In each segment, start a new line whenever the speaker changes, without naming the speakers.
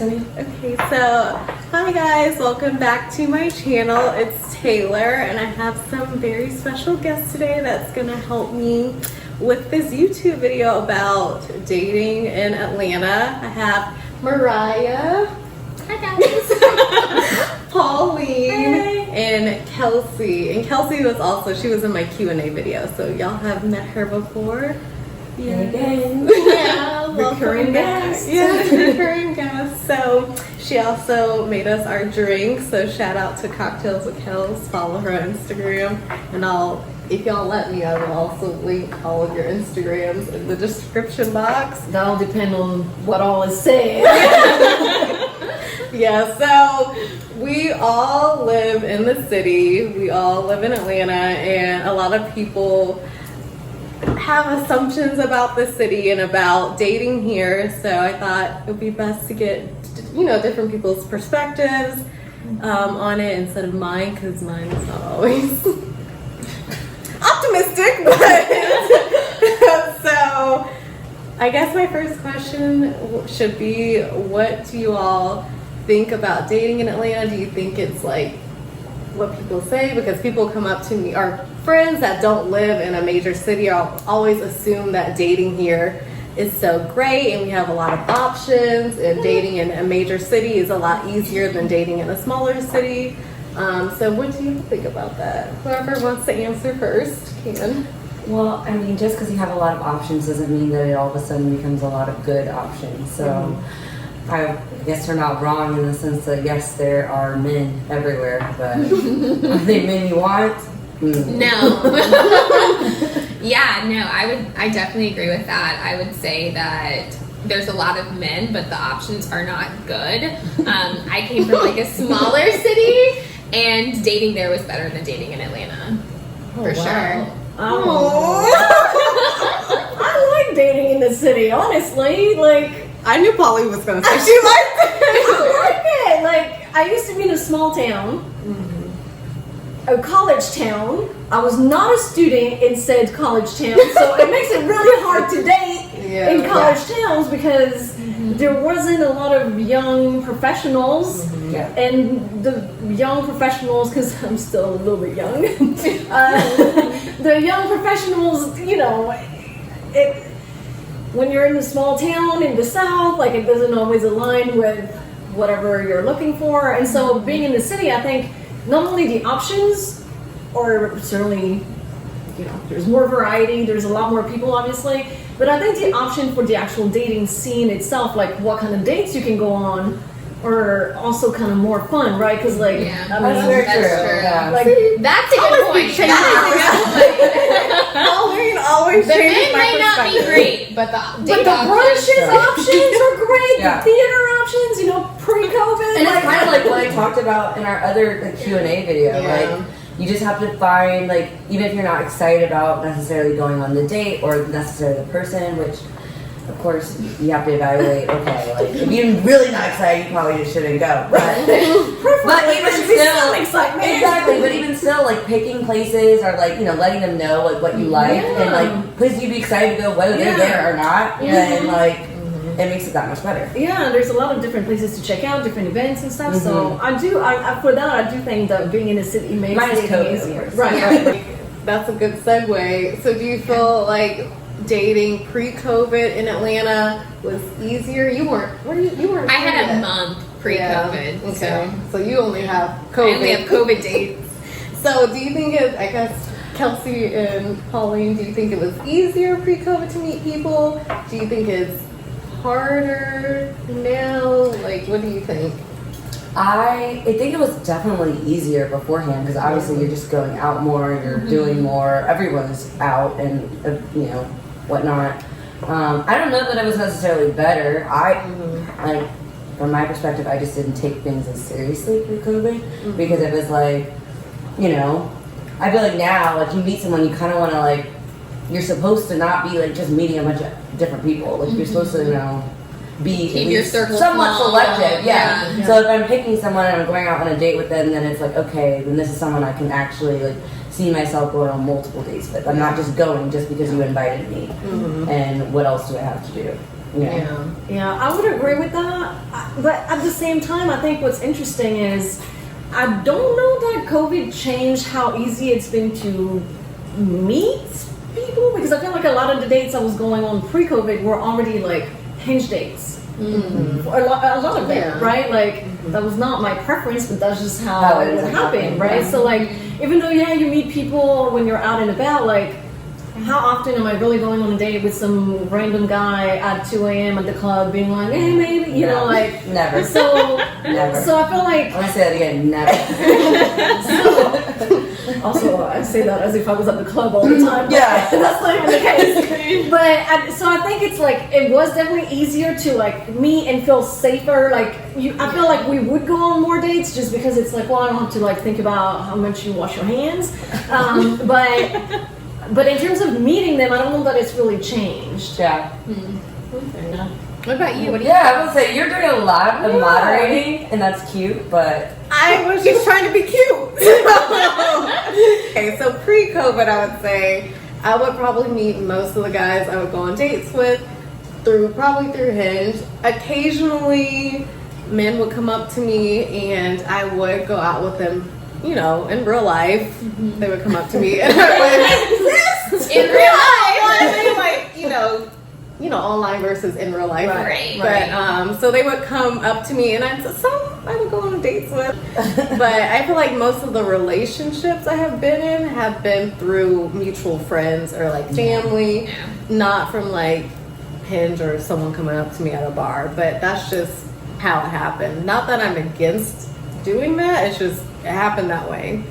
Sunny.
Okay, so hi guys, welcome back to my channel. It's Taylor, and I have some very special guests today that's gonna help me with this YouTube video about dating in Atlanta. I have Mariah.
Hi guys.
Pauline.
Hey.
And Kelsey. And Kelsey was also, she was in my Q&A video, so y'all have met her before.
Yeah. Again.
Yeah,
Recurring guest.
Yes, recurring guest. So she also made us our drinks. So shout out to Cocktails with Kels. Follow her on Instagram, and if y'all let me, I will also link all of your Instagrams in the description box.
That'll depend on what all is said.
Yeah, so we all live in the city. We all live in Atlanta, and a lot of people have assumptions about the city and about dating here. So I thought it would be best to get, different people's perspectives on it instead of mine, because mine is not always optimistic. But so I guess my first question should be, what do you all think about dating in Atlanta? Do you think it's like what people say? Because people come up to me, our friends that don't live in a major city always assume that dating here is so great and we have a lot of options, and dating in a major city is a lot easier than dating in a smaller city. So what do you think about that? Whoever wants to answer first can.
Well, I mean, just because you have a lot of options doesn't mean that it all of a sudden becomes a lot of good options. So I guess we're not wrong in the sense that, yes, there are men everywhere, but are they men you want?
No. Yeah, no, I definitely agree with that. I would say that there's a lot of men, but the options are not good. I came from like a smaller city, and dating there was better than dating in Atlanta. For sure.
I like dating in the city, honestly. Like,
I knew Polly was going to say she liked it.
I like it. Like, I used to be in a small town, a college town. I was not a student in said college town, so it makes it really hard to date in college towns because there wasn't a lot of young professionals. And the young professionals, because I'm still a little bit young, the young professionals, when you're in a small town in the South, like, it doesn't always align with whatever you're looking for. And so being in the city, I think not only the options, or certainly, there's more variety, there's a lot more people, obviously, but I think the option for the actual dating scene itself, like what kind of dates you can go on, are also kind of more fun, right? Because, like,
That's very true. Yeah.
Like,
That's a good point.
Pauline always
The
changes
men
my
may not be
perspective.
great, but the
but
date
the
options
brunches options are great.
Yeah.
The theater options, pre-COVID.
And it's kind of like what I talked about in our other Q&A video.
Yeah.
Like, you just have to find, like, even if you're not excited about necessarily going on the date or necessarily the person, which, of course, you have to evaluate. Okay, like, if you're really not excited, you probably just shouldn't go. But even still, exactly. But even still, like, picking places or, like, letting them know, like, what you like, and, like, please you be excited to go whether they're there or not, and, like, it makes it that much better.
Yeah, there's a lot of different places to check out, different events and stuff. So I do think that being in the city makes
Minus
it
COVID,
easier.
of course.
Right.
That's a good segue. So do you feel like dating pre-COVID in Atlanta was easier? You weren't. You weren't.
I had
yet.
a month pre-COVID.
Yeah. Okay. So you only have COVID.
I only have COVID dates.
So do you think I guess Kelsey and Pauline, do you think it was easier pre-COVID to meet people? Do you think it's harder now? Like, what do you think?
I think it was definitely easier beforehand because obviously you're just going out more, you're doing more, everyone's out and whatnot. I don't know that it was necessarily better. Like, from my perspective, I just didn't take things as seriously through COVID because it was like, I feel like now, like, you meet someone, you kind of want to, like, you're supposed to not be, like, just meeting a bunch of different people. Like, you're supposed to, be
Keep
at
your
least
circle
somewhat
small.
selective.
Yeah.
So if I'm picking someone and I'm going out on a date with them, then it's like, okay, then this is someone I can actually, like, see myself going on multiple dates with. I'm not just going just because you invited me. And what else do I have to do? Yeah.
Yeah, I would agree with that. But at the same time, I think what's interesting is I don't know that COVID changed how easy it's been to meet people, because I feel like a lot of the dates I was going on pre-COVID were already like Hinge dates.
Mm-hmm.
A lot of it,
Yeah.
right? Like that was not my preference, but that's just how
How it
it would
is
happen,
happening,
right?
yeah.
So like, even though you meet people when you're out and about, like how often am I really going on a date with some random guy at 2 a.m. at the club, being like, hey, maybe, you know,
No.
like
Never.
So,
Never.
so I feel like
I'm gonna say that again. Never.
also, I say that as if I was at the club all the time. But
Yeah.
that's not even the case. So I think it's like it was definitely easier to like meet and feel safer. Like I feel like we would go on more dates just because it's like, well, I don't have to like think about how much you wash your hands. But in terms of meeting them, I don't know that it's really changed.
Yeah.
What about you? What do you
Yeah, I would say you're doing a lot of
Yeah.
moderating, and that's cute, but
I was just trying to be cute. Okay, so pre-COVID, I would say I would probably meet most of the guys I would go on dates with probably through Hinge. Occasionally, men would come up to me and I would go out with them. You know, in real life, they would come up to me and I would
In real life.
like you know, online versus in real life.
Right.
But so they would come up to me, and some I would go on dates with. But I feel like most of the relationships I have been in have been through mutual friends or like family,
Yeah.
not from like Hinge or someone coming up to me at a bar. But that's just how it happened. Not that I'm against doing that. It's just it happened that way.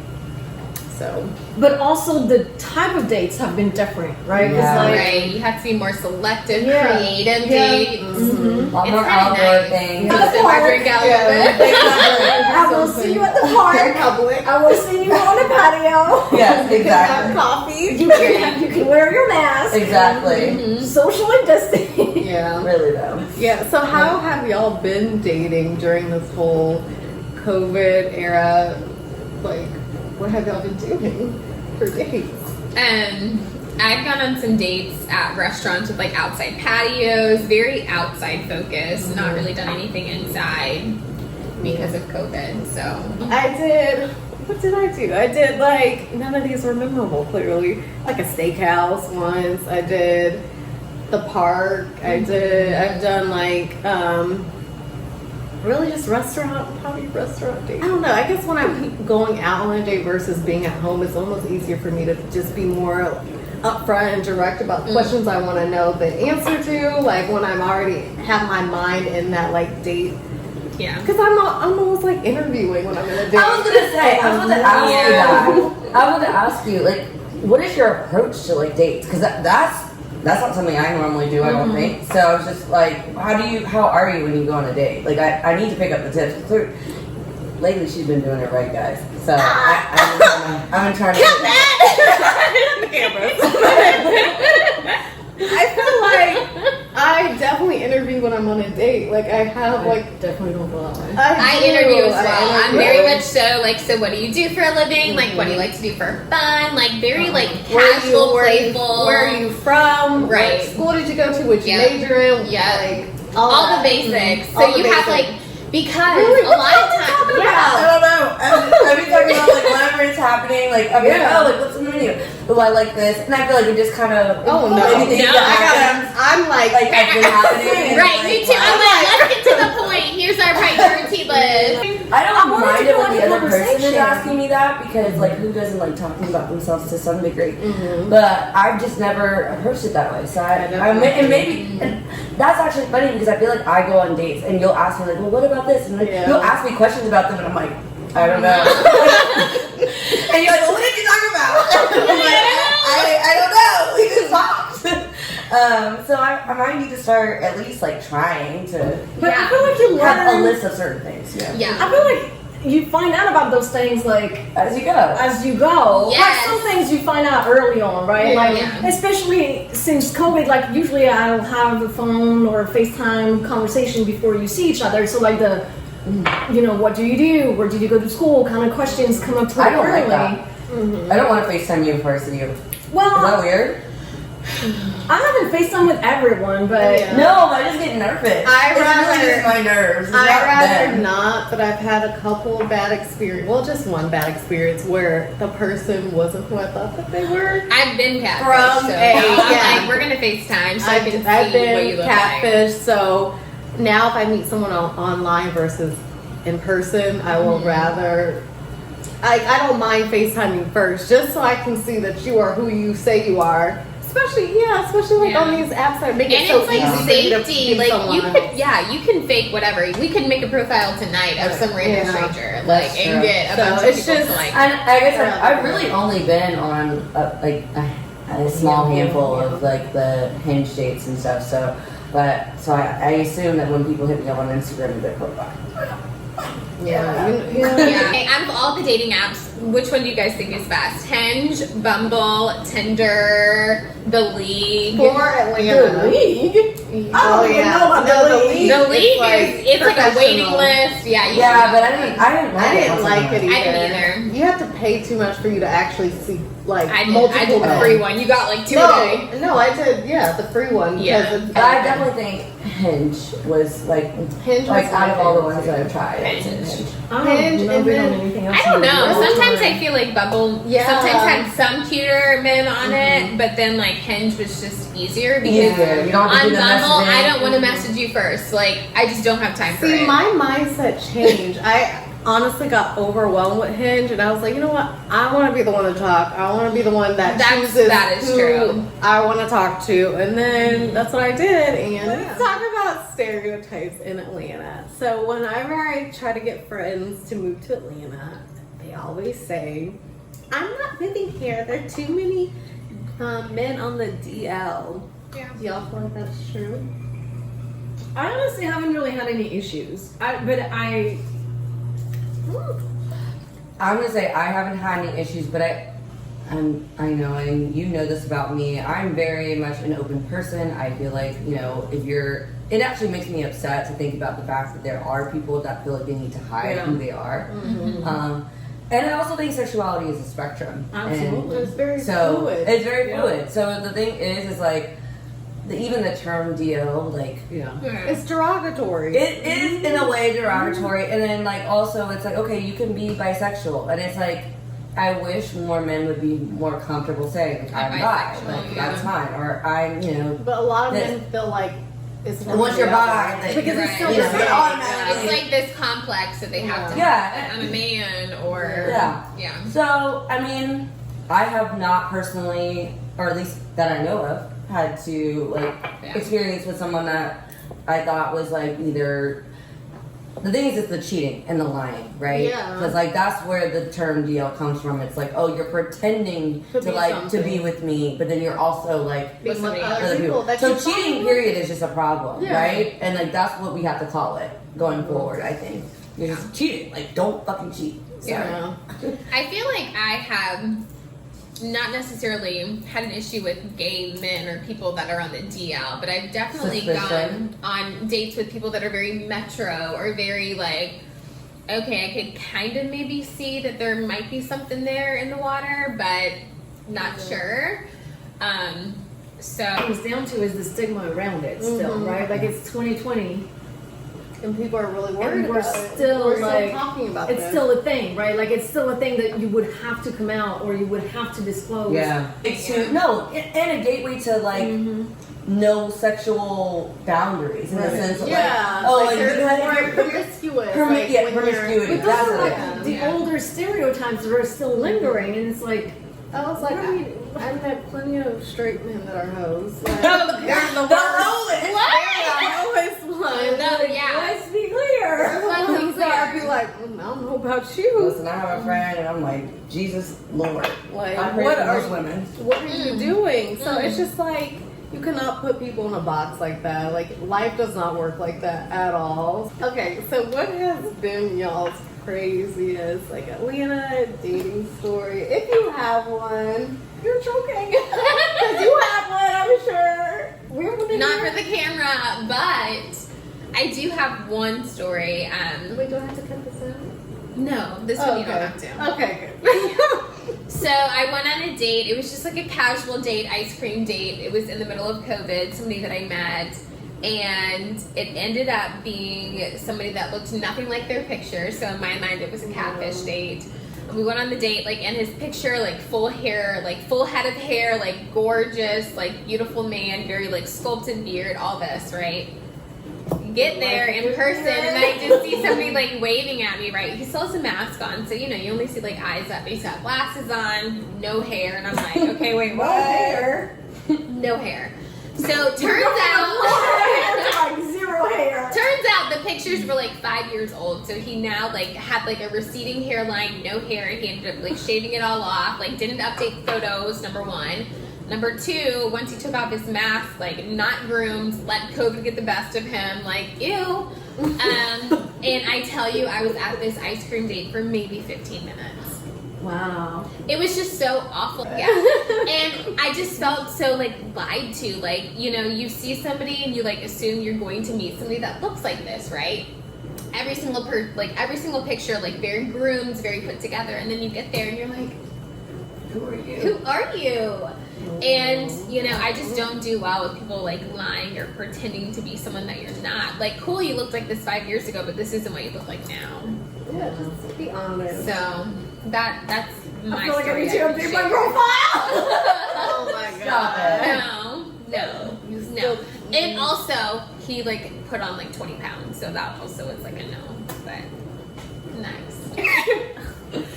So
But also the type of dates have been different, right? 'Cause,
Yeah.
like,
Right. You have to be more selective,
Yeah.
creative
Yeah.
dates.
a lot
It's
more
kinda
outdoor
nice.
things.
Yeah.
Sip my drink out a little bit.
I will see you at the park.
public.
I will see you on the patio.
Yes, exactly.
coffee.
You can wear your mask.
Exactly.
Socially distanced.
Yeah.
Really though.
Yeah, so how have y'all been dating during this whole COVID era? Like, what have y'all been doing for dates?
I've gone on some dates at restaurants with like outside patios, very outside focused, not really done anything inside because of COVID. So
I did, what did I do? I did like, none of these were memorable clearly. Like a steakhouse once, I did the park, I've done like, really just probably restaurant dates. I don't know. I guess when I'm going out on a date versus being at home, it's almost easier for me to just be more upfront and direct about questions I want to know the answer to. Like when I'm already have my mind in that like date,
yeah.
because I'm almost like interviewing when I'm in a date.
I was gonna say, I was going to ask you that. I wanted to ask you, like, what is your approach to like dates? Because that's not something I normally do. I don't think. So I was just like, how are you when you go on a date? Like, I need to pick up the tips. Lately, she's been doing it right, guys. So I've been trying to.
I feel like I definitely interview when I'm on a date. Like I have like
Definitely don't go that way.
I
do.
interview as
I
well. I'm
interview.
very much so like, so what do you do for a living? Like, what do you like to do for fun? Like, very like
Where
casual,
where
playful.
Where are you from?
Right.
What school did you go to? What you
Yeah.
major in?
Yeah.
Like
all the
that.
basics.
Mhm.
So
All the
you have
basics.
like, because
Really?
a
What
lot of
are you
times,
talking
I
yeah.
don't know. I've been talking about like whatever is happening. Like I'm
Yeah.
like, oh, like what's in the menu? Oh, I like this, and I feel like it just kind of
Oh no!
maybe things
No,
that happen,
I'm like
like has been happening. and
Right,
it's
me
like,
too. I'm
wow.
like, let's get to the point. Here's our priority list.
I
I
don't
wanted
mind
to
it when
go
the
on a
other person is
conversation.
asking me that because like who doesn't like talking about themselves to some degree?
Mhm.
But I've just never approached it that way. So and that's actually funny because I feel like I go on dates and you'll ask me like, well, what about this? And
Yeah.
you'll ask me questions about them, and I'm like, I don't know. And you're like, well, what did you talk about? I'm like, I don't know. We just talked. So I might need to start at least like trying to
But
Yeah.
I feel like you
have a
learn.
list of certain things. Yeah.
Yeah.
I feel like you find out about those things like
As you go.
as you go.
Yes.
Like some things you find out early on, right? Like
Yeah.
especially since COVID, like usually I'll have a phone or a FaceTime conversation before you see each other. So like the what do you do? Where did you go to school? Kind of questions come up pretty
I don't
early.
like that. I don't want to FaceTime you before I see you. Is
Well,
that weird?
I haven't FaceTime with everyone, but
Yeah.
No, I just get nervous.
I
It's
rather-
really just my nerves. It's
I'd
not
rather
them.
not, but I've had a couple bad experience. Well, just one bad experience where the person wasn't who I thought that they were.
I've been catfished.
From
So
a-
I'm
yeah.
like, we're gonna FaceTime so I
I've,
can
I've
see what you
been
look like.
catfished, so now if I meet someone online versus in person, I will rather. I don't mind FaceTiming first, just so I can see that you are who you say you are. Especially like
Yeah.
on these apps that make
And
it so
it's like
easy for you to
safety.
be
Like
someone
you
else.
could, you can fake whatever. We could make a profile tonight of some random
Yeah.
stranger,
That's
like, and
true.
get a
So
bunch of
it's
people
just-
to like.
And I guess I've really only been on a small handful of like the Hinge dates and stuff. So, I assume that when people hit me up on Instagram, they're profile.
Yeah.
Yeah. Hey, out of all the dating apps, which one do you guys think is best? Hinge, Bumble, Tinder, The League.
For
the
Atlanta.
league.
Oh,
even
yeah.
know about
No,
the
the
league.
league.
The League it's like a waiting
professional.
list. Yeah, you
Yeah,
should
but
go
I
to The
didn't.
League.
I didn't like
I
it.
didn't like it either.
I didn't either.
You have to pay too much for you to actually see like
I
multiple
did the
men.
free one. You got like 2 a day.
No, I did. Yeah, the free one.
Yeah.
because it's-
But I definitely think Hinge was like
Hinge
like
was
out
my
of all the
favorite
ones
too.
that I've tried. I'd say
Hinge.
Hinge.
I don't
Hinge,
know
and
if
then-
anything else.
I don't
to do.
know.
All the
Sometimes
time.
I feel like Bumble
Yeah.
sometimes had some cuter men on it, but then like Hinge was just easier because
Easier. You don't have to
on
do the
Bumble
messaging.
I don't want to message you first. Like I just don't have time for
See,
it.
my mindset changed. I honestly got overwhelmed with Hinge, and I was like, you know what? I want to be the one to talk. I want to be the one that chooses
that is
who
true.
I want to talk to, and then that's what I did. And let's talk about stereotypes in Atlanta. So whenever I try to get friends to move to Atlanta, they always say, "I'm not moving here. There are too many men on the DL."
Yeah.
Do y'all feel like that's true?
I honestly haven't really had any issues.
I'm gonna say I haven't had any issues, but I know, and you know this about me. I'm very much an open person. I feel like it actually makes me upset to think about the fact that there are people that feel like they need to hide
Yeah.
who they are.
Mm-hmm.
And I also think sexuality is a spectrum.
Absolutely.
It's very
So
fluid.
it's very
Yeah.
fluid. So the thing is like even the term DL, like
Yeah.
It's derogatory.
it is in a way derogatory, and then like also it's like okay, you can be bisexual, and it's like I wish more men would be more comfortable saying like, I'm bi,
bisexual,
like
yeah.
that's fine, or I'm
But a lot of
This-
men feel like it's
And once you're bi, like,
because
Right.
it's still
you
the
know,
same.
it's automatically-
It's like this complex that they have to
Yeah.
have. I'm a man or
Yeah.
yeah.
So I mean, I have not personally, or at least that I know of, had to like
Yeah.
experience with someone that I thought was like either. The thing is, it's the cheating and the lying, right?
Yeah.
Because like that's where the term DL comes from. It's like, oh, you're pretending
To
to
be
like
something.
to be with me, but then you're also like
Being with
somebody
other
other
people.
people.
That
So
you
cheating,
follow.
period, is just a problem,
Yeah.
right? And like that's what we have to call it going forward. I think you're just cheating. Like, don't fucking cheat. Sorry.
Yeah.
I feel like I have not necessarily had an issue with gay men or people that are on the DL, but I've definitely
Suspicion.
gone on dates with people that are very metro or very like, okay, I could kind of maybe see that there might be something there in the water, but not sure. So
What it comes down to is the stigma around it still,
Mhm.
right? Like it's 2020.
And people are really worried
And we're
about it.
still,
We're
like,
still talking about
It's
this.
still a thing, right? Like it's still a thing that you would have to come out or you would have to disclose.
Yeah. It's to no, and a gateway to like no sexual boundaries in the
Right.
sense of
Yeah.
like, oh,
like
like,
there's
you had
more
your
promiscuous.
permi-
like,
yeah,
when you're-
promiscuity.
But
That's
those are
it.
like the
Yeah.
older stereotypes that are still lingering, and it's like,
I was like,
What are we-
I've met plenty of straight men that are hoes. Like,
Oh,
they're the
the
worst.
lowest.
They're the lowest one.
no, yeah.
let's be clear.
Let's be
So I'd
clear.
be like, I don't know about you.
Listen, I have a friend, and I'm like, Jesus Lord.
Like,
I pray
what
for
are
those women.
What are you doing? So it's just like you cannot put people in a box like that. Like life does not work like that at all. Okay, so what has been y'all's craziest like Atlanta dating story? If you have one, you're joking. Because you have one, I'm sure. We're gonna
not
hear-
for the camera, but I do have one story.
Wait, do I have to cut this out?
No, this one you don't have to.
Okay, good.
So I went on a date. It was just like a casual date, ice cream date. It was in the middle of COVID, somebody that I met. And it ended up being somebody that looked nothing like their picture. So in my mind, it was a catfish date. And we went on the date, like in his picture, like full hair, like full head of hair, like gorgeous, like beautiful man, very like sculpted beard, all this, right? Get there in person, and I just see somebody like waving at me, right? He still has a mask on, so you know, you only see like eyes up. He's got glasses on, no hair, and I'm like, okay, wait, what?
hair.
No hair. So turns out,
like 0 hair.
turns out the pictures were like 5 years old. So he now like had like a receding hairline, no hair. He ended up like shaving it all off. Like didn't update photos. Number one. Number two, once he took off his mask, like not groomed, let COVID get the best of him. Like ew. And I tell you, I was at this ice cream date for maybe 15 minutes.
Wow.
It was just so awful. Yeah. And I just felt so like lied to. Like, you know, you see somebody and you like assume you're going to meet somebody that looks like this, right? Every single every single picture, like very groomed, very put together, and then you get there and you're like,
Who are you?
who are you? And you know, I just don't do well with people like lying or pretending to be someone that you're not. Like, cool, you looked like this 5 years ago, but this isn't what you look like now.
Yeah, just be honest.
So that's my
I feel like I
story.
need to
I would
update my
share.
profile.
Oh my
Stop
god.
No.
You
No.
still-
And also, he like put on like 20 pounds, so that also is like a no. But nice.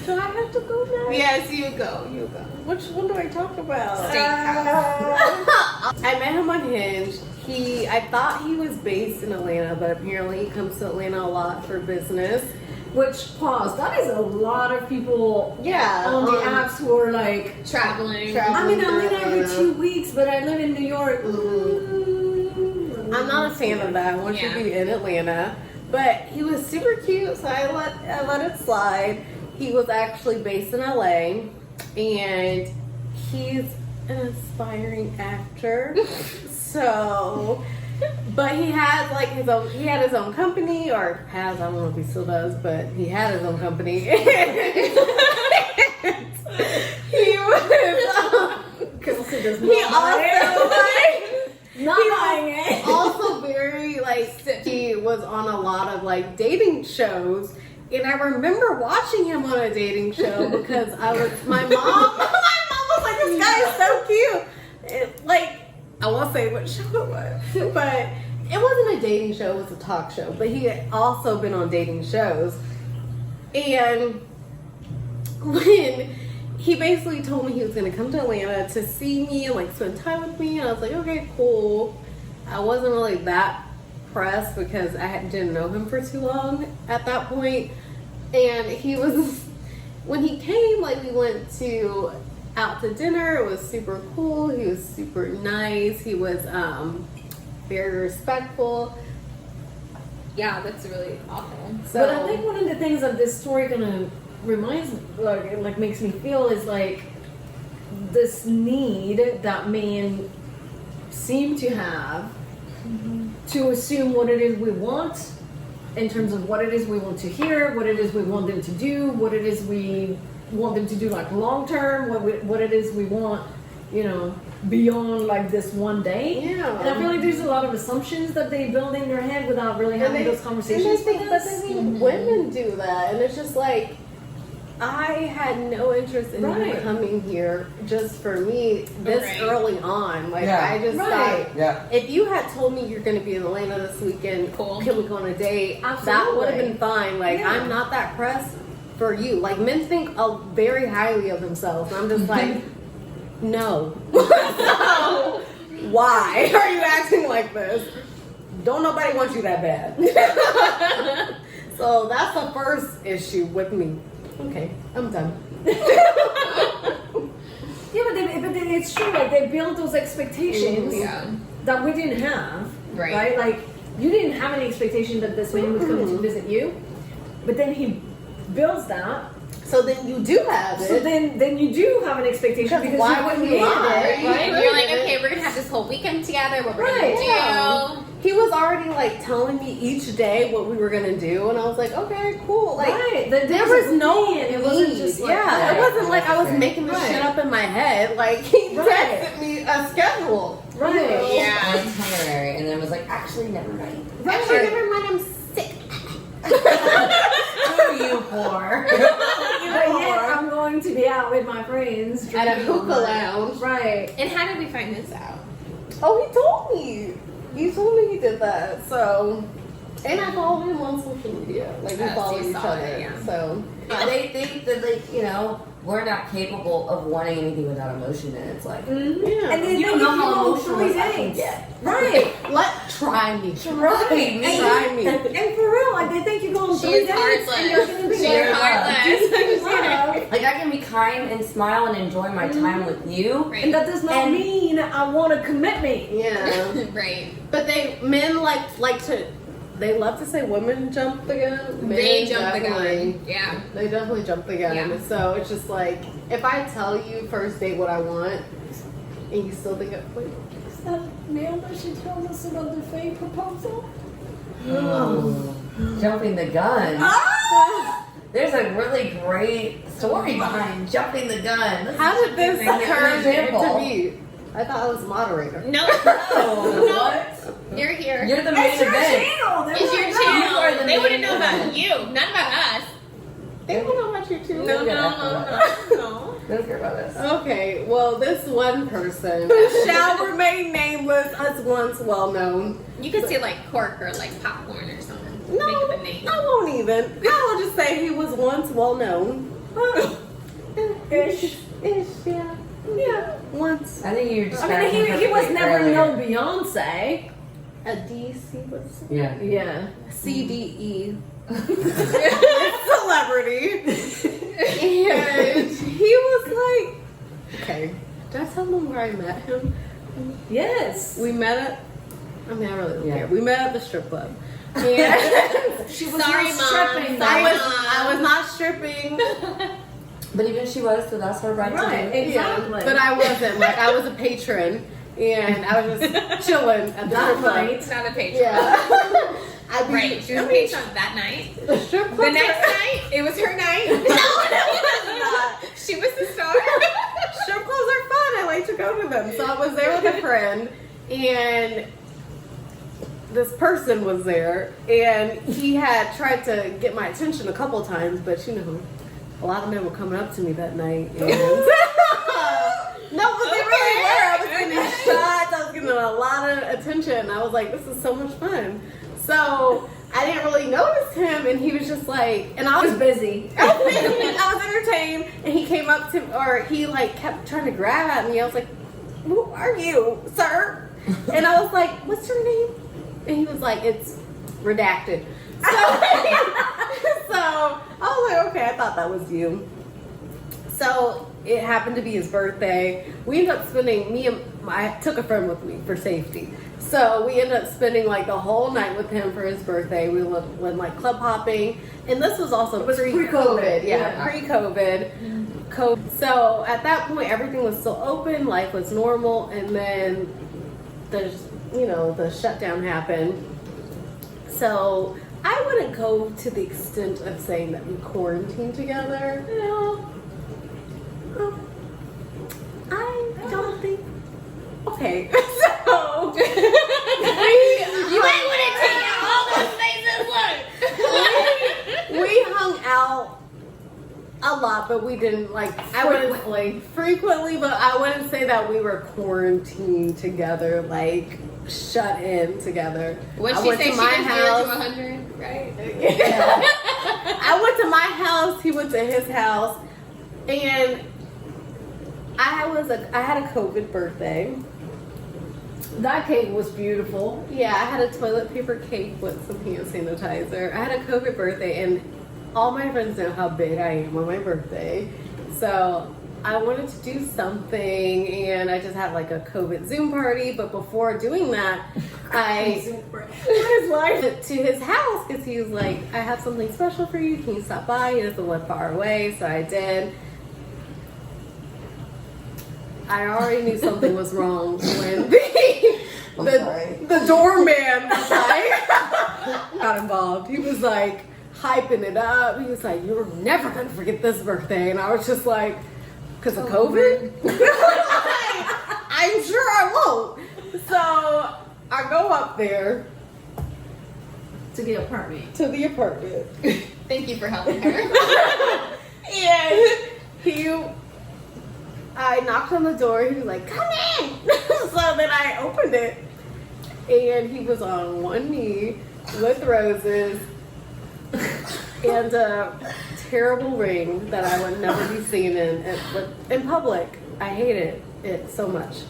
Do I have to go now? Yes, you go. You go. Which one do I talk about?
Steakhouse.
I met him on Hinge. I thought he was based in Atlanta, but apparently he comes to Atlanta a lot for business.
Which, pause, that is a lot of people
Yeah.
on the apps who are like,
Traveling.
I'm in Atlanta every 2 weeks, but I live in New York.
I'm not a fan of that. I want you to be in Atlanta. But he was super cute, so I let it slide. He was actually based in LA, and he's an aspiring actor. So, but he had like his own company, or has, I don't know if he still does, but he had his own company. He was
Kelsey does
he
not
also
not buying it.
also very like he was on a lot of like dating shows, and I remember watching him on a dating show because my mom was like, this guy is so cute. Like, I won't say what show it was, but it wasn't a dating show, it was a talk show, but he had also been on dating shows. And when he basically told me he was going to come to Atlanta to see me and like spend time with me, and I was like, okay, cool. I wasn't really that pressed because didn't know him for too long at that point. And when he came, like we went out to dinner. It was super cool. He was super nice. He was very respectful.
Yeah, that's really awful.
So,
But I think one of the things that this story kind of reminds, like makes me feel is like this need that men seem to have to assume what it is we want in terms of what it is we want to hear, what it is we want them to do, what it is we want them to do like long term, what it is we want, you know, beyond like this one day.
Yeah.
And I feel like there's a lot of assumptions that they build in their head without really having those conversations
And
with
but
us.
women do that, and it's just like I had no interest in
Right.
you coming here just for me this
Right.
early on. Like
Yeah.
I just
Right.
thought
Yeah.
if you had told me you're going to be in Atlanta this weekend,
Cool.
can we go on a date? That
Absolutely.
would have been fine. Like
Yeah.
I'm not that pressed for you. Like men think very highly of themselves, and I'm just like, no. So, why are you acting like this? Don't nobody want you that bad. So that's the first issue with me. Okay, I'm done.
Yeah, but then it's true. Like they build those expectations
Yeah.
that we didn't have,
Right.
Like you didn't have any expectation that this man would come to visit you, but then he builds that,
So then you do have it.
So then you do have an expectation because
why
you
would
created
you lie?
it, right?
And you're like, okay, we're gonna have this whole weekend together. What we're
Right.
gonna do?
He was already like telling me each day what we were gonna do, and I was like, okay, cool. Like
right.
there was no
need.
need.
It wasn't just like
yeah, it wasn't like I was
Right.
making this
Right.
shit up in my head. Like he
Right.
texted me a schedule.
Right.
Yeah.
An itinerary, and then was like, actually, never mind.
Actually, never mind. I'm sick.
Who are you for?
But yet I'm going to be out with my friends
At a
drinking
hookah
all night.
lounge.
Right.
And how did we find this out?
Oh, he told me. He told me he did that. So, and I follow him on social media. Like we
Oh, so
follow
you
each
saw
other.
it, yeah.
So
They think that, like, you know, we're not capable of wanting anything without emotion, and it's like,
Mm-hmm.
Yeah.
And then
you don't
they
know
give
how
you
emotional
3
I can
days.
get.
Right.
try me.
Right, me.
Try me.
And for real, like they think you go on
She
3
is
days
heartless.
and you're gonna be
She
like,
is heartless.
deep in love.
Like, I can be kind and smile and enjoy my time with you.
Right.
And that does not
And-
mean I want a commitment.
Yeah.
Right.
But men like to. They love to say women jump the gun.
They
Men
jump the
definitely-
gun. Yeah.
They definitely jump the gun.
Yeah.
So it's just like if I tell you first date what I want, and you still think, wait,
Is that male that she tells us about the fake proposal?
Oh, jumping the gun. There's a really great story behind jumping the gun.
how did this
An
turn
example.
into me? I thought I was a moderator.
No.
Oh,
No.
what?
You're here.
You're the main
It's your
event.
channel.
It's your
You
channel.
are the
They wouldn't
main
know about
event.
you, not about us.
They don't know about you too.
No.
Don't care about us.
Okay, well, this one person shall remain nameless. Us once well known.
You could say like cork or like popcorn or something.
No,
Make up a name.
I won't even. I will just say he was once well known.
Ish.
Ish, yeah. Yeah, once.
I think you're
I
describing
mean, he was
perfectly
never
earlier.
no Beyonce.
A DC was
Yeah.
Yeah.
CDE. Celebrity. And he was like, okay, did I tell them where I met him?
Yes.
We met at, I mean, I really don't
Yeah.
care. We met at the strip club. And
She was
Sorry,
not
Mom.
stripping.
Sorry,
I was not stripping.
But even she was, so that's her right
Right.
to do.
Exactly.
But I wasn't. Like, I was a patron. And I was just chilling at the
That
strip club.
night.
It's not a patron.
Yeah. I'd be,
Right. She was
I
a
mean,
patron that night.
The strip club.
The next night, it was her night.
not.
She was the star.
Strip clubs are fun. I like to go to them. So I was there with a friend, and this person was there, and he had tried to get my attention a couple times, but you know, a lot of men were coming up to me that night. And no, but they really were. I was getting shots. I was getting a lot of attention. I was like, this is so much fun. So I didn't really notice him, and he was just like, and I
I
was
was busy.
I was entertained, and he came up to, or he like kept trying to grab at me. I was like, "Who are you, sir?" And I was like, "What's your name?" And he was like, "It's redacted." So, so I was like, "Okay, I thought that was you." So it happened to be his birthday. We ended up spending, I took a friend with me for safety. So we ended up spending like the whole night with him for his birthday. We went like club hopping. And this was also
It was
pre-COVID.
pre-COVID,
Yeah,
yeah.
pre-COVID. So at that point, everything was still open. Life was normal. And then the shutdown happened. So I wouldn't go to the extent of saying that we quarantined together. You know, I don't think. Okay, so
You might want to take out all those faces. Look.
we hung out a lot, but we didn't frequently. But I wouldn't say that we were quarantined together, like shut in together.
What
I
she
went
say?
to
She
my
was 0
house.
to 100, right?
I went to my house. He went to his house, and I had a COVID birthday.
That cake was beautiful.
Yeah, I had a toilet paper cake with some hand sanitizer. I had a COVID birthday, and all my friends know how big I am on my birthday. So I wanted to do something, and I just had like a COVID Zoom party. But before doing that, I was like to his house because he was like, I have something special for you. Can you stop by? He doesn't live far away, so I did. I already knew something was wrong when the doorman was like got involved. He was like hyping it up. He was like, "You're never gonna forget this birthday," and I was just like, "Because of COVID." I'm sure I won't. So I go up there
To the apartment.
to the apartment.
Thank you for helping her.
And I knocked on the door. He was like, "Come in." So then I opened it, and he was on one knee with roses and a terrible ring that I would never be seen in public. I hated it so much.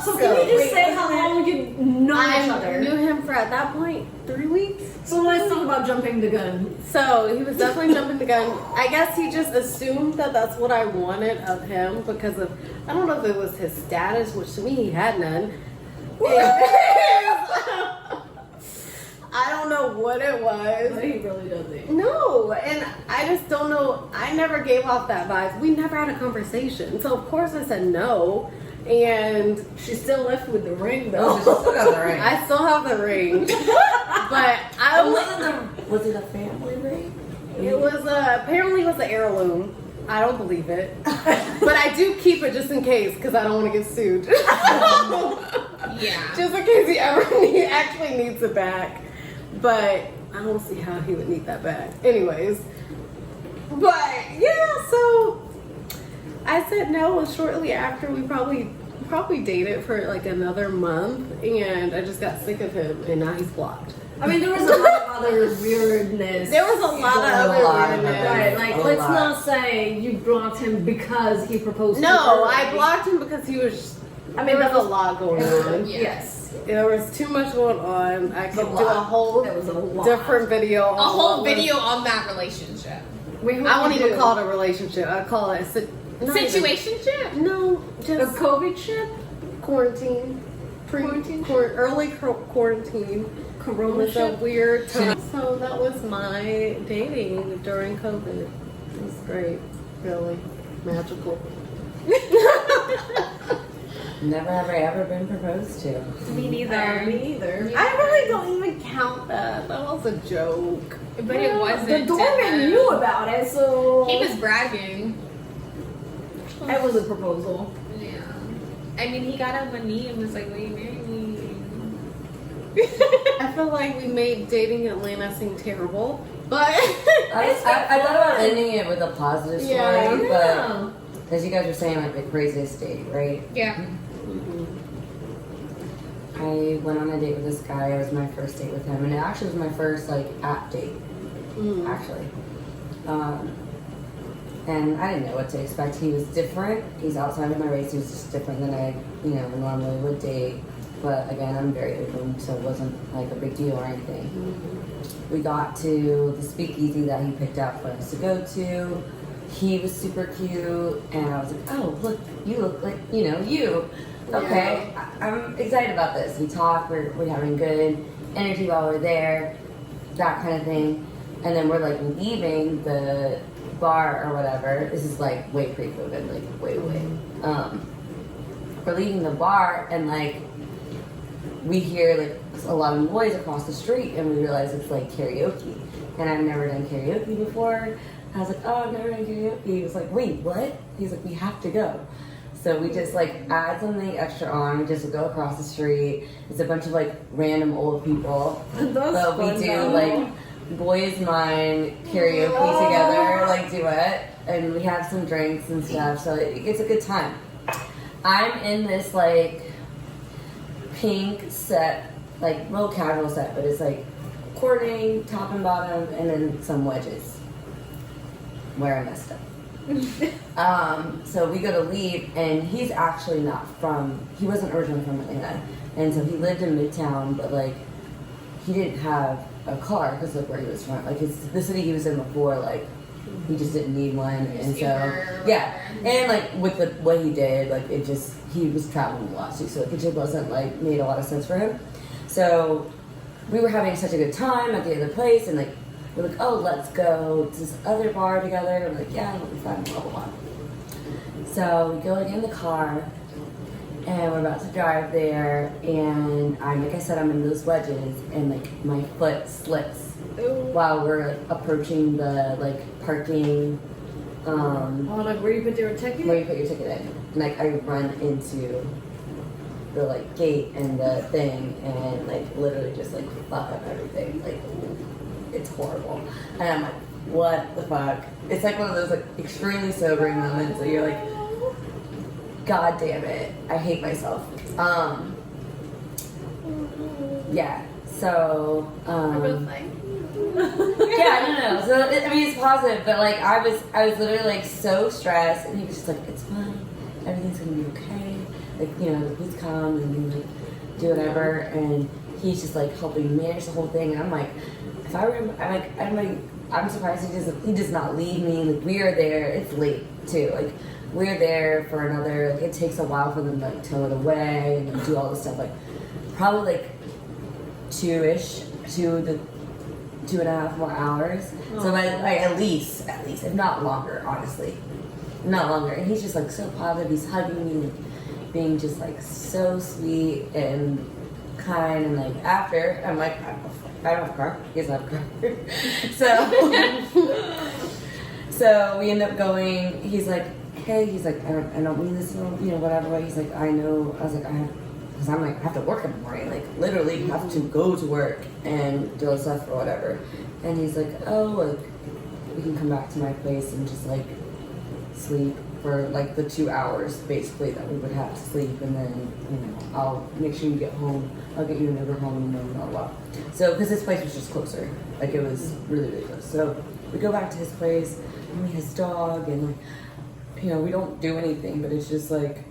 So can you just say how long you know each
I
other?
knew him for at that point 3 weeks.
So let's talk about jumping the gun.
So he was definitely jumping the gun. I guess he just assumed that that's what I wanted of him because of, I don't know if it was his status, which to me he had none. I don't know what it was.
But he really doesn't.
No, and I just don't know. I never gave off that vibe. We never had a conversation. So of course I said no. And
She's still left with the ring
Oh,
though.
she still got the ring.
I still have the ring. But
Was it a family ring?
it was apparently it was an heirloom. I don't believe it. But I do keep it just in case because I don't want to get sued.
Yeah.
Just in case he ever actually needs it back. But I don't see how he would need that back. Anyways. But yeah, so I said no, and shortly after we probably dated for like another month, and I just got sick of him, and now he's blocked.
I mean, there was a lot of other weirdness.
There was a lot of other weirdness.
Right, like
A
let's
lot.
not say you blocked him because he proposed to
No,
her.
I blocked him because he was.
I mean,
there
that
was
was
a lot going on.
Yes.
There was too much going on. I could
a
do a
lot.
whole
That was a lot.
different video.
A whole video on that relationship.
Wait,
I won't even call it a relationship. I call it a
Situationship?
No,
a
just
COVID ship,
quarantine. Early quarantine.
Corona
It was a
ship.
weird time. So that was my dating during COVID. It was great. Really magical.
Never have I ever been proposed to.
Me neither.
Me either.
I really don't even count that. That was a joke.
But it wasn't.
The
to
doorman
him.
knew about it, so
He was bragging.
It was a proposal.
Yeah. I mean, he got on one knee and was like, "Will you marry me?"
I feel like we made dating in Atlanta seem terrible, but
I thought about ending it with a positive story,
Yeah.
but as you guys were saying, like the craziest date, right?
Yeah.
I went on a date with this guy. It was my first date with him, and it actually was my first like app date, actually. And I didn't know what to expect. He was different. He's outside of my race. He was just different than I, normally would date. But again, I'm very open, so it wasn't like a big deal or anything. We got to the speakeasy that he picked out for us to go to. He was super cute, and I was like, "Oh, look, you look like you." Okay, I'm excited about this. We talked. We're having good energy while we're there, that kind of thing. And then we're like leaving the bar or whatever. This is like way pre-COVID, like way. We're leaving the bar and like we hear like a lot of noise across the street, and we realize it's like karaoke. And I've never done karaoke before. I was like, "Oh, I've never done karaoke." He was like, "Wait, what?" He's like, "We have to go." So we just like add something extra on. We just go across the street. It's a bunch of like random old people. So we do like Boy Is Mine karaoke together, like duet, and we have some drinks and stuff. So it's a good time. I'm in this like pink set, like real casual set, but it's like cording, top and bottom, and then some wedges where I messed up. So we go to leave, and he's actually he wasn't originally from Atlanta, and so he lived in Midtown, but like he didn't have a car because of where he was from. Like the city he was in before, like He just didn't need one, and so
Uber or
yeah.
whatever.
And like with what he did, like it just he was traveling a lot too, so it just wasn't like made a lot of sense for him. So we were having such a good time at the other place, and like we're like, oh, let's go to this other bar together. We're like, yeah, it'll be fun, blah blah blah. So we go like in the car, and we're about to drive there, and like I said, I'm in those wedges, and like my foot slips while we're approaching the like parking.
Oh, like where you put your ticket?
Where you put your ticket in. And like I run into the like gate and the thing and like literally just like fuck up everything. Like it's horrible. And I'm like, what the fuck? It's like one of those like extremely sobering moments that you're like, God damn it, I hate myself. Yeah. So yeah, no. So I mean, it's positive, but like I was literally like so stressed, and he was just like, "It's fine, everything's gonna be okay." Like the police come and you like do whatever, and he's just like helping manage the whole thing. And I'm like, if I were, I'm surprised he does not leave me. Like we are there. It's late too. Like we're there for another. Like it takes a while for them to like tow it away and like, do all this stuff. Like probably like 2.5 more hours. So by, like at least, if not longer, honestly, not longer. And he's just like so positive. He's hugging me, like, being just like so sweet and kind. And like after, I'm like, I don't have a car. He doesn't have a car. So we end up going. He's like, hey, I don't mean this, whatever. But he's like, I know. I was like, because I'm like, I have to work in the morning, like literally have to go to work and do all this stuff or whatever. And he's like, oh, like we can come back to my place and just like sleep for like the 2 hours basically that we would have to sleep, and then I'll make sure you get home. I'll get you an Uber home and then blah blah. So because his place was just closer, like it was really really close. So we go back to his place and meet his dog, and like we don't do anything, but it's just like.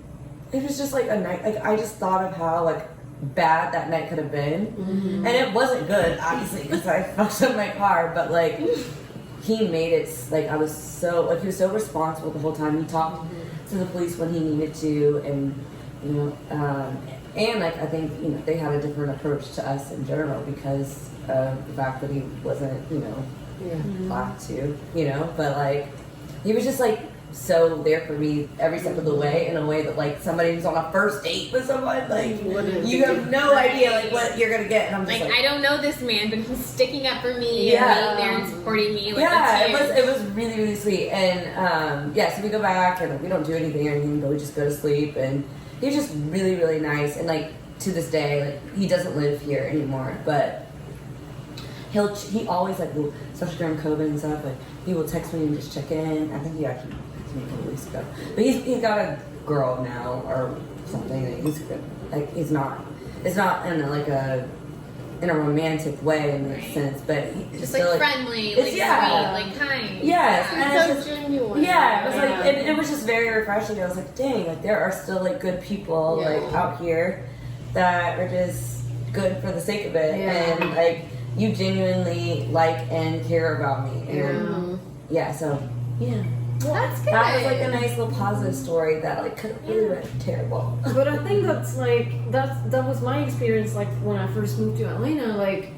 It was just like a night, like I just thought of how like bad that night could have been. And it wasn't good, obviously, because I fucked up my car, but like he made it, like I was so, like he was so responsible the whole time. He talked to the police when he needed to, and and like I think they had a different approach to us in general because of the fact that he wasn't black too, but like he was just like so there for me every step of the way, in a way that like somebody who's on a first date with someone, like you have no idea like what you're gonna get. And I'm just
like I don't know this man, but he's sticking up for me
Yeah.
and being there and supporting me. Like,
yeah,
that's
it was really really sweet. And so we go back and we don't do anything or anything, but we just go to sleep. And he was just really really nice. And like to this day, like he doesn't live here anymore, but he always like will, especially during COVID and stuff, like he will text me and just check in. I think he actually texted me a couple weeks ago, but he's got a girl now or something. And he's good. Like it's not in a romantic way in that sense, but it's
just
still,
like friendly,
it's-
like
yeah.
sweet, like kind.
Yes,
Yeah.
and
So
it's just,
genuine.
yeah, it was like it was just very refreshing. I was like, dang, like there are still like good people like out here that are just good for the sake of it, and like you genuinely like and care about me, and so
That's good.
that was like a nice little positive story that like could have really been terrible.
But I think that's like that was my experience like when I first moved to Atlanta. Like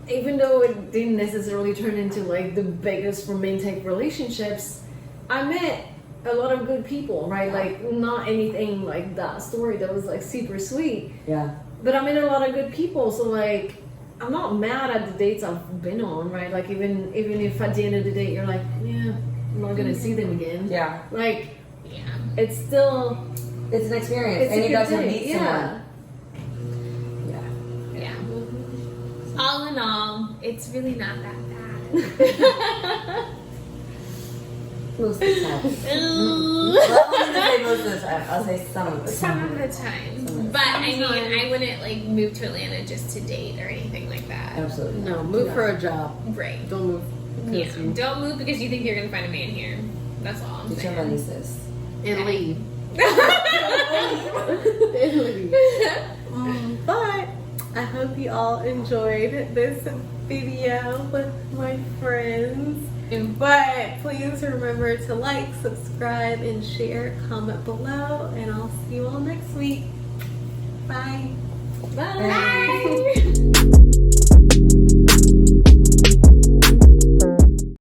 even though it didn't necessarily turn into like the biggest romantic relationships, I met a lot of good people, right? Like not anything like that story that was like super sweet.
Yeah.
But I met a lot of good people, so like I'm not mad at the dates I've been on, right? Like even if at the end of the day you're like, yeah, I'm not gonna see them again.
Yeah.
Like
Yeah.
it's still
It's an experience,
it's
and
a
you
good
got to
day.
meet
Yeah.
someone.
Yeah. All in all, it's really not that bad.
Most of the time.
Ooh.
Well, I'm gonna say most of the time. I'll say some of the
Some
time.
of the time. But I mean, I wouldn't like move to Atlanta just to date or anything like that.
Absolutely.
No, move for a job.
Right.
Don't move.
Yeah.
because you-
Don't move because you think you're gonna find a man here. That's all I'm
Get your
saying.
money, sis.
And leave. And leave. But I hope hope you all enjoyed this video with my friends. But please remember to like, subscribe, and share. Comment below, and I'll see you all next week. Bye.
Bye.